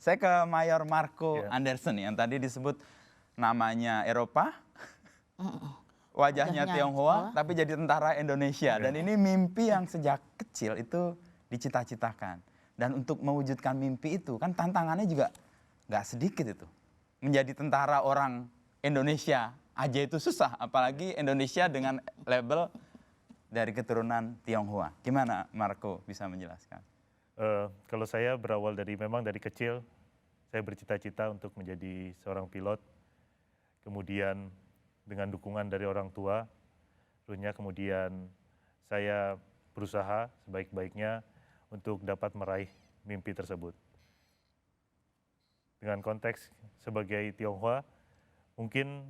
Saya ke Mayor Marco Anderson yang tadi disebut namanya Eropa, wajahnya Tionghoa, tapi jadi tentara Indonesia. Dan ini mimpi yang sejak kecil itu dicita-citakan. Dan untuk mewujudkan mimpi itu kan tantangannya juga nggak sedikit itu. Menjadi tentara orang Indonesia aja itu susah, apalagi Indonesia dengan label dari keturunan Tionghoa. Gimana Marco bisa menjelaskan? Kalau saya berawal memang dari kecil, saya bercita-cita untuk menjadi seorang pilot. Kemudian dengan dukungan dari orang tua, kemudian saya berusaha sebaik-baiknya untuk dapat meraih mimpi tersebut. Dengan konteks sebagai Tionghoa, mungkin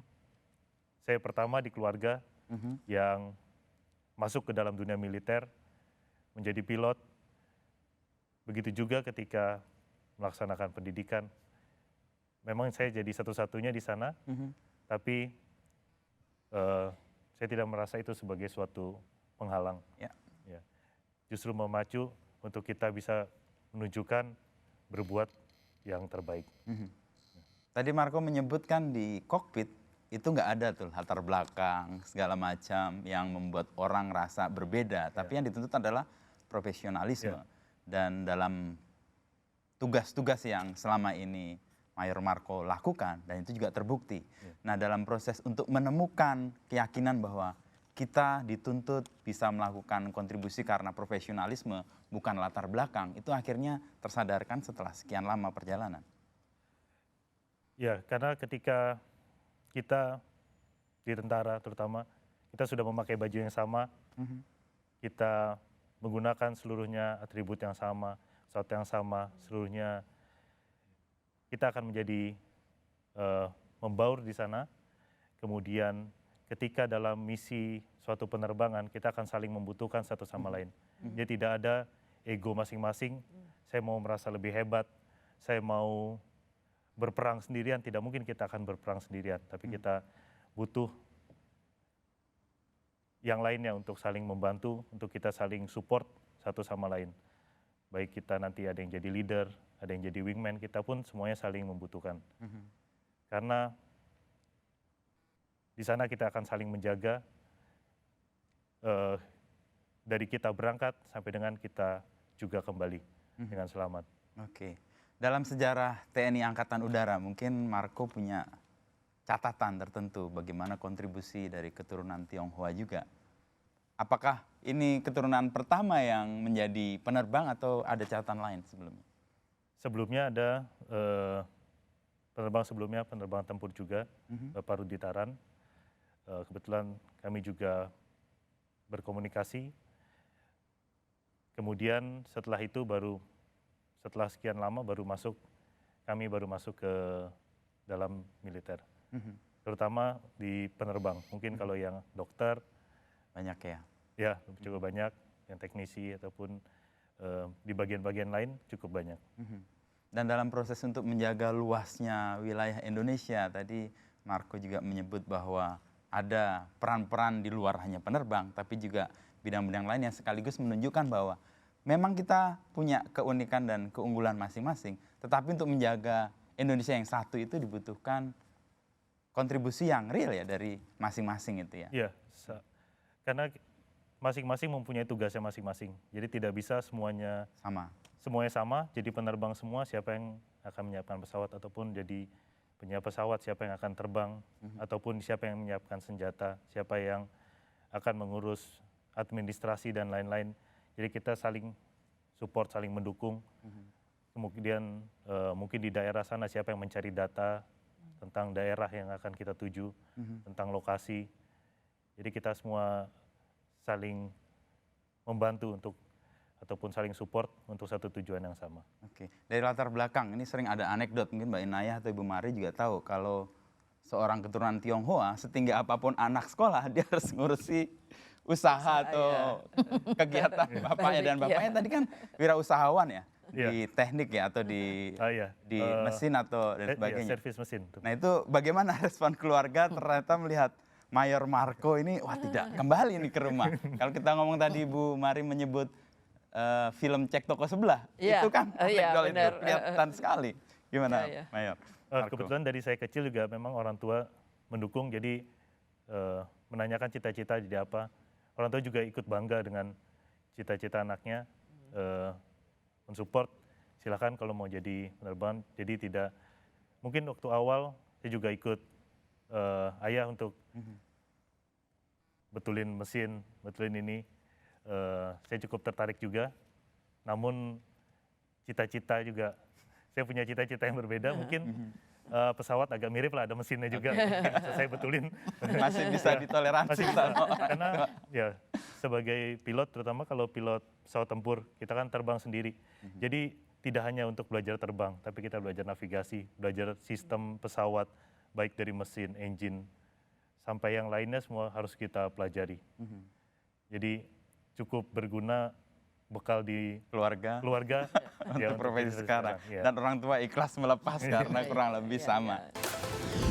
saya pertama di keluarga yang masuk ke dalam dunia militer, menjadi pilot. Begitu juga ketika melaksanakan pendidikan. Memang saya jadi satu-satunya di sana, tapi saya tidak merasa itu sebagai suatu penghalang. Ya. Justru memacu untuk kita bisa menunjukkan berbuat yang terbaik. Tadi Marco menyebutkan di kokpit itu nggak ada tuh latar belakang segala macam yang membuat orang rasa berbeda, tapi yang dituntut adalah profesionalisme. Dan dalam tugas-tugas yang selama ini Mayor Marco lakukan, dan itu juga terbukti. Nah, dalam proses untuk menemukan keyakinan bahwa kita dituntut bisa melakukan kontribusi karena profesionalisme, bukan latar belakang, itu akhirnya tersadarkan setelah sekian lama perjalanan. Ya, karena ketika kita di tentara terutama, kita sudah memakai baju yang sama, kita menggunakan seluruhnya atribut yang sama, pesawat yang sama, seluruhnya kita akan menjadi membaur di sana. Kemudian ketika dalam misi suatu penerbangan, kita akan saling membutuhkan satu sama lain. Jadi tidak ada ego masing-masing, saya mau merasa lebih hebat, saya mau berperang sendirian, tidak mungkin kita akan berperang sendirian, tapi kita butuh yang lainnya untuk saling membantu, untuk kita saling support satu sama lain. Baik kita nanti ada yang jadi leader, ada yang jadi wingman, kita pun semuanya saling membutuhkan. Karena di sana kita akan saling menjaga dari kita berangkat sampai dengan kita juga kembali dengan selamat. Oke. Dalam sejarah TNI Angkatan Udara, mungkin Marco punya catatan tertentu bagaimana kontribusi dari keturunan Tionghoa juga. Apakah ini keturunan pertama yang menjadi penerbang atau ada catatan lain sebelumnya? Sebelumnya ada penerbang sebelumnya, penerbang tempur juga, Bapak Rudi Taran. Kebetulan kami juga berkomunikasi. Kemudian setelah itu setelah sekian lama kami baru masuk ke dalam militer. Terutama di penerbang. Mungkin kalau yang dokter banyak ya? Ya, cukup banyak. Yang teknisi ataupun di bagian-bagian lain cukup banyak. Dan dalam proses untuk menjaga luasnya wilayah Indonesia, tadi Marco juga menyebut bahwa ada peran-peran di luar hanya penerbang, tapi juga bidang-bidang lain yang sekaligus menunjukkan bahwa memang kita punya keunikan dan keunggulan masing-masing, tetapi untuk menjaga Indonesia yang satu itu dibutuhkan kontribusi yang real ya dari masing-masing itu ya. Iya, karena masing-masing mempunyai tugasnya masing-masing. Jadi tidak bisa semuanya sama. Jadi penerbang semua, siapa yang akan menyiapkan pesawat ataupun jadi penyiap pesawat, siapa yang akan terbang ataupun siapa yang menyiapkan senjata, siapa yang akan mengurus administrasi dan lain-lain. Jadi kita saling support, saling mendukung. Kemudian mungkin di daerah sana siapa yang mencari data tentang daerah yang akan kita tuju, tentang lokasi. Jadi kita semua saling membantu ataupun saling support untuk satu tujuan yang sama. Oke, dari latar belakang ini sering ada anekdot, mungkin Mbak Inayah atau Ibu Mari juga tahu kalau seorang keturunan Tionghoa setinggi apapun anak sekolah dia harus ngurusi usaha atau kegiatan bapaknya, dan bapaknya tadi kan wirausahawan ya, di teknik ya atau di mesin atau dan sebagainya. Servis mesin. Nah itu bagaimana respon keluarga ternyata melihat Mayor Marco ini, wah tidak kembali nih ke rumah. Kalau kita ngomong tadi Bu Mari menyebut film Cek Toko Sebelah, itu kan itu kelihatan sekali. Gimana, Ya, ya. Mayor? Marco? Kebetulan dari saya kecil juga memang orang tua mendukung, jadi menanyakan cita-cita jadi apa. Orang tua juga ikut bangga dengan cita-cita anaknya, mensupport. Silakan kalau mau jadi penerbangan. Jadi tidak, mungkin waktu awal saya juga ikut ayah untuk betulin mesin, betulin ini. Saya cukup tertarik juga. Namun cita-cita juga, saya punya cita-cita yang berbeda. Mungkin pesawat agak mirip lah, ada mesinnya juga. Bisa saya betulin. Masih bisa ditoleransi. Masih bisa. Karena ya sebagai pilot, terutama kalau pilot pesawat tempur, kita kan terbang sendiri. Jadi tidak hanya untuk belajar terbang, tapi kita belajar navigasi, belajar sistem pesawat, baik dari mesin, engine, sampai yang lainnya semua harus kita pelajari. Jadi cukup berguna bekal di Keluarga. ya, Untuk profesi sekarang. Ya. Dan orang tua ikhlas melepas karena kurang lebih Iya, sama. iya.